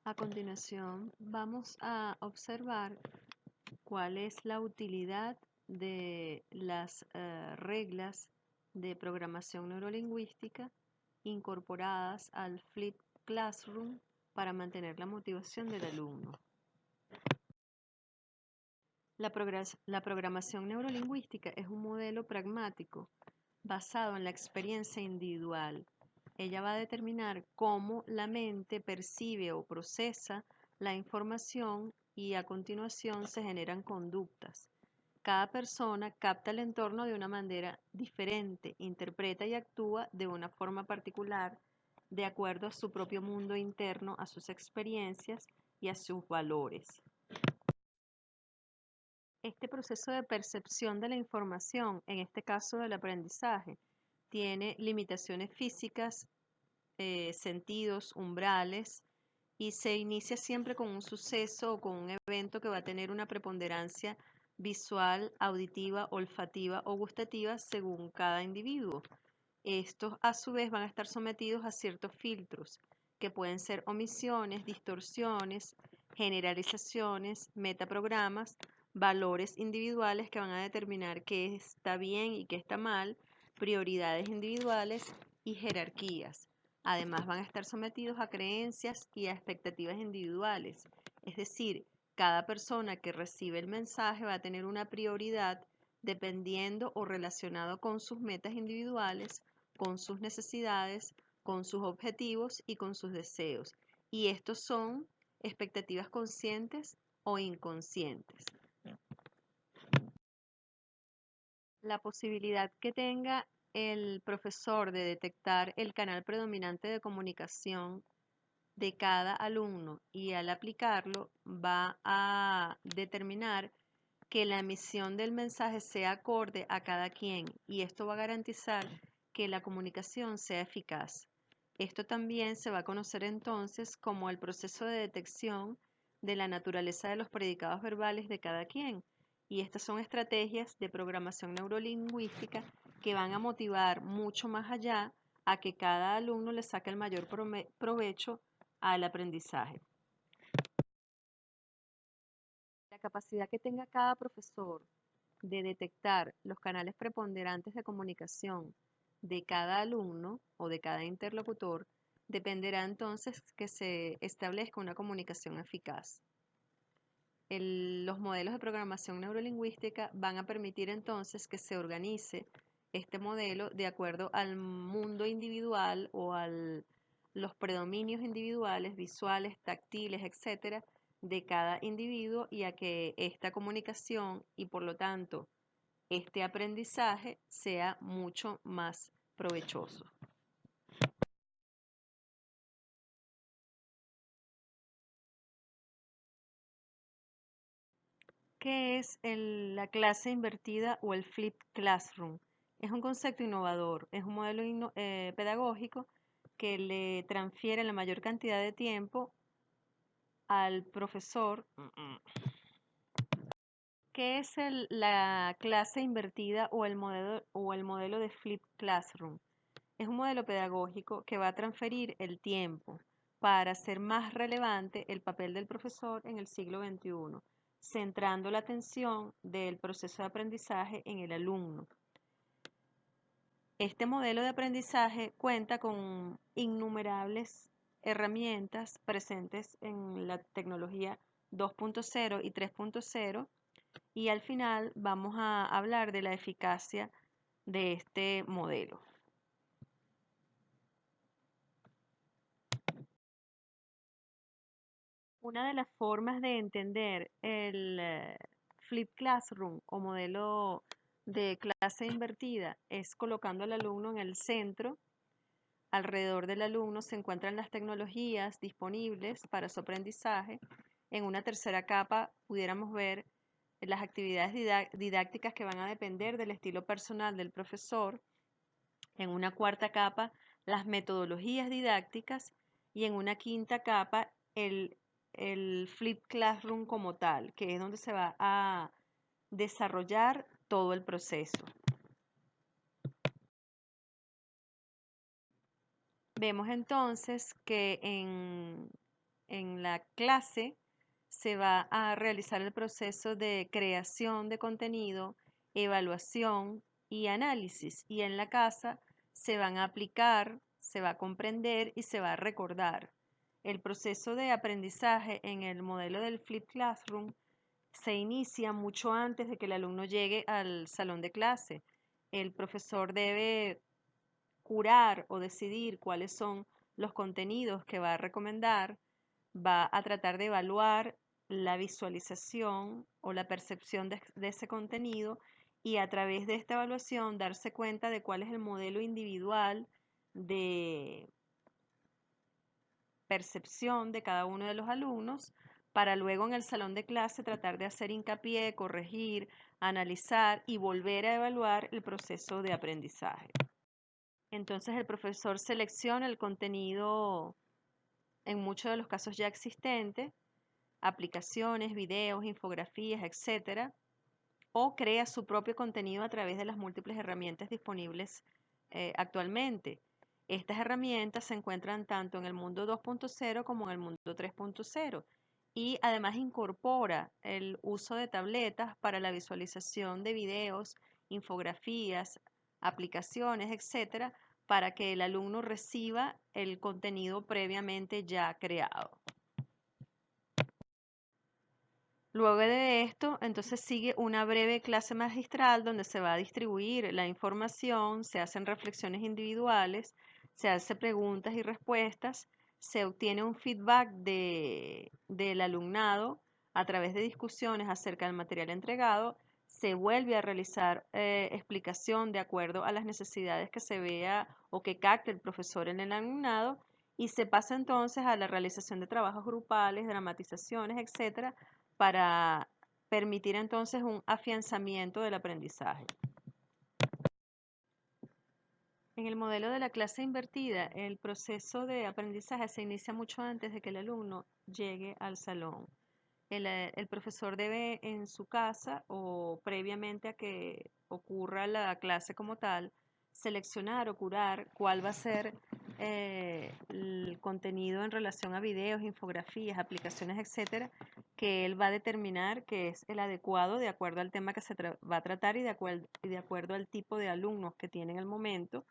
A continuación, vamos a observar cuál es la utilidad de las reglas de programación neurolingüística incorporadas al Flipped Classroom para mantener la motivación del alumno. La programación neurolingüística es un modelo pragmático basado en la experiencia individual. Ella va a determinar cómo la mente percibe o procesa la información y a continuación se generan conductas. Cada persona capta el entorno de una manera diferente, interpreta y actúa de una forma particular de acuerdo a su propio mundo interno, a sus experiencias y a sus valores. Este proceso de percepción de la información, en este caso del aprendizaje, tiene limitaciones físicas, sentidos, umbrales, y se inicia siempre con un suceso o con un evento que va a tener una preponderancia visual, auditiva, olfativa o gustativa según cada individuo. Estos a su vez van a estar sometidos a ciertos filtros que pueden ser omisiones, distorsiones, generalizaciones, metaprogramas, valores individuales que van a determinar qué está bien y qué está mal, prioridades individuales y jerarquías. Además van a estar sometidos a creencias y a expectativas individuales, es decir, cada persona que recibe el mensaje va a tener una prioridad dependiendo o relacionado con sus metas individuales, con sus necesidades, con sus objetivos y con sus deseos. Y estos son expectativas conscientes o inconscientes. La posibilidad que tenga el profesor de detectar el canal predominante de comunicación de cada alumno y al aplicarlo va a determinar que la emisión del mensaje sea acorde a cada quien y esto va a garantizar que la comunicación sea eficaz. Esto también se va a conocer entonces como el proceso de detección de la naturaleza de los predicados verbales de cada quien. Y estas son estrategias de programación neurolingüística que van a motivar mucho más allá a que cada alumno le saque el mayor provecho al aprendizaje. La capacidad que tenga cada profesor de detectar los canales preponderantes de comunicación de cada alumno o de cada interlocutor dependerá entonces que se establezca una comunicación eficaz. Los modelos de programación neurolingüística van a permitir entonces que se organice este modelo de acuerdo al mundo individual o a los predominios individuales, visuales, táctiles, etcétera, de cada individuo y a que esta comunicación y por lo tanto este aprendizaje sea mucho más provechoso. ¿Qué es la clase invertida o el flipped classroom? Es un concepto innovador, es un modelo pedagógico que le transfiere la mayor cantidad de tiempo al profesor. ¿Qué es la clase invertida o el modelo de flipped classroom? Es un modelo pedagógico que va a transferir el tiempo para hacer más relevante el papel del profesor en el siglo XXI, centrando la atención del proceso de aprendizaje en el alumno. Este modelo de aprendizaje cuenta con innumerables herramientas presentes en la tecnología 2.0 y 3.0 y al final vamos a hablar de la eficacia de este modelo. Una de las formas de entender el Flip Classroom o modelo de clase invertida es colocando al alumno en el centro. Alrededor del alumno se encuentran las tecnologías disponibles para su aprendizaje. En una tercera capa pudiéramos ver las actividades didácticas que van a depender del estilo personal del profesor. En una cuarta capa, las metodologías didácticas y en una quinta capa, el Flip Classroom como tal, que es donde se va a desarrollar todo el proceso. Vemos entonces que en en la clase se va a realizar el proceso de creación de contenido, evaluación y análisis. Y en la casa se van a aplicar, se va a comprender y se va a recordar. El proceso de aprendizaje en el modelo del Flip Classroom se inicia mucho antes de que el alumno llegue al salón de clase. El profesor debe curar o decidir cuáles son los contenidos que va a recomendar, va a tratar de evaluar la visualización o la percepción de ese contenido y a través de esta evaluación darse cuenta de cuál es el modelo individual de percepción de cada uno de los alumnos para luego en el salón de clase tratar de hacer hincapié, corregir, analizar y volver a evaluar el proceso de aprendizaje. Entonces el profesor selecciona el contenido en muchos de los casos ya existente, aplicaciones, videos, infografías, etcétera, o crea su propio contenido a través de las múltiples herramientas disponibles actualmente. Estas herramientas se encuentran tanto en el mundo 2.0 como en el mundo 3.0 y además incorpora el uso de tabletas para la visualización de videos, infografías, aplicaciones, etcétera, para que el alumno reciba el contenido previamente ya creado. Luego de esto, entonces sigue una breve clase magistral donde se va a distribuir la información, se hacen reflexiones individuales, se hacen preguntas y respuestas, se obtiene un feedback del alumnado a través de discusiones acerca del material entregado, se vuelve a realizar explicación de acuerdo a las necesidades que se vea o que capte el profesor en el alumnado y se pasa entonces a la realización de trabajos grupales, dramatizaciones, etcétera, para permitir entonces un afianzamiento del aprendizaje. En el modelo de la clase invertida, el proceso de aprendizaje se inicia mucho antes de que el alumno llegue al salón. El profesor debe en su casa o previamente a que ocurra la clase como tal, seleccionar o curar cuál va a ser el contenido en relación a videos, infografías, aplicaciones, etcétera, que él va a determinar que es el adecuado de acuerdo al tema que se va a tratar y de acuerdo al tipo de alumnos que tiene en el momento.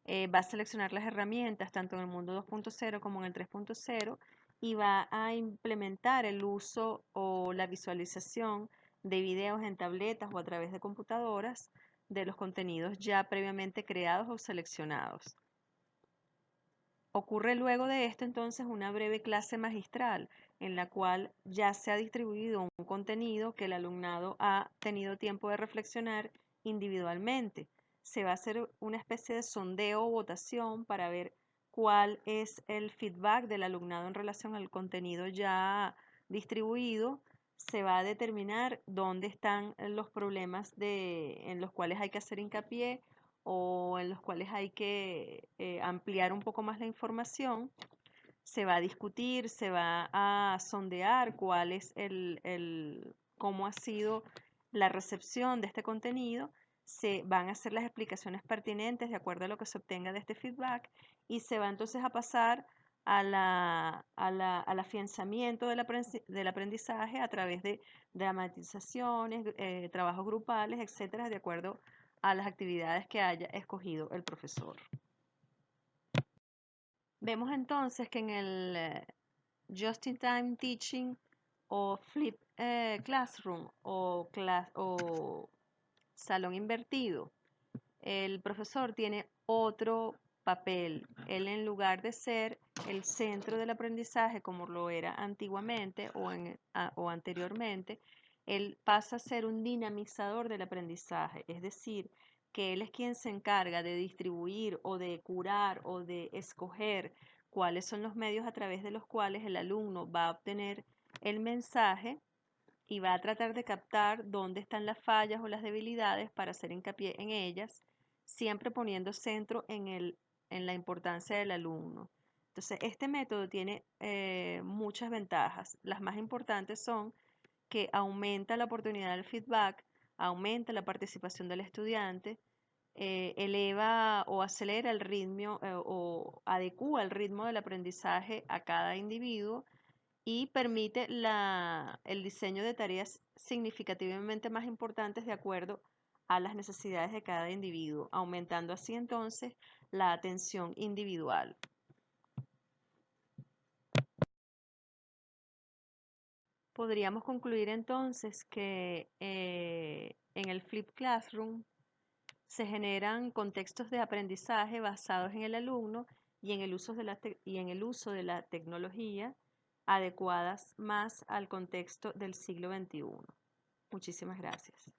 Va a seleccionar las herramientas tanto en el mundo 2.0 como en el 3.0 y va a implementar el uso o la visualización de videos en tabletas o a través de computadoras de los contenidos ya previamente creados o seleccionados. Ocurre luego de esto entonces una breve clase magistral en la cual ya se ha distribuido un contenido que el alumnado ha tenido tiempo de reflexionar individualmente. Se va a hacer una especie de sondeo o votación para ver cuál es el feedback del alumnado en relación al contenido ya distribuido. Se va a determinar dónde están los problemas en los cuales hay que hacer hincapié o en los cuales hay que ampliar un poco más la información. Se va a discutir, se va a sondear cuál es cómo ha sido la recepción de este contenido, se van a hacer las explicaciones pertinentes de acuerdo a lo que se obtenga de este feedback y se va entonces a pasar al afianzamiento del aprendizaje a través de dramatizaciones, trabajos grupales, etcétera, de acuerdo a las actividades que haya escogido el profesor. Vemos entonces que en el Just-in-Time Teaching o Flip Classroom o salón invertido, el profesor tiene otro papel. Él, en lugar de ser el centro del aprendizaje como lo era antiguamente o anteriormente, él pasa a ser un dinamizador del aprendizaje, es decir, que él es quien se encarga de distribuir o de curar o de escoger cuáles son los medios a través de los cuales el alumno va a obtener el mensaje y va a tratar de captar dónde están las fallas o las debilidades para hacer hincapié en ellas, siempre poniendo centro en la importancia del alumno. Entonces, este método tiene muchas ventajas. Las más importantes son que aumenta la oportunidad del feedback, aumenta la participación del estudiante, eleva o acelera el ritmo o adecúa el ritmo del aprendizaje a cada individuo y permite el diseño de tareas significativamente más importantes de acuerdo a las necesidades de cada individuo, aumentando así entonces la atención individual. Podríamos concluir entonces que en el Flipped Classroom se generan contextos de aprendizaje basados en el alumno y en el uso de la tecnología adecuadas más al contexto del siglo XXI. Muchísimas gracias.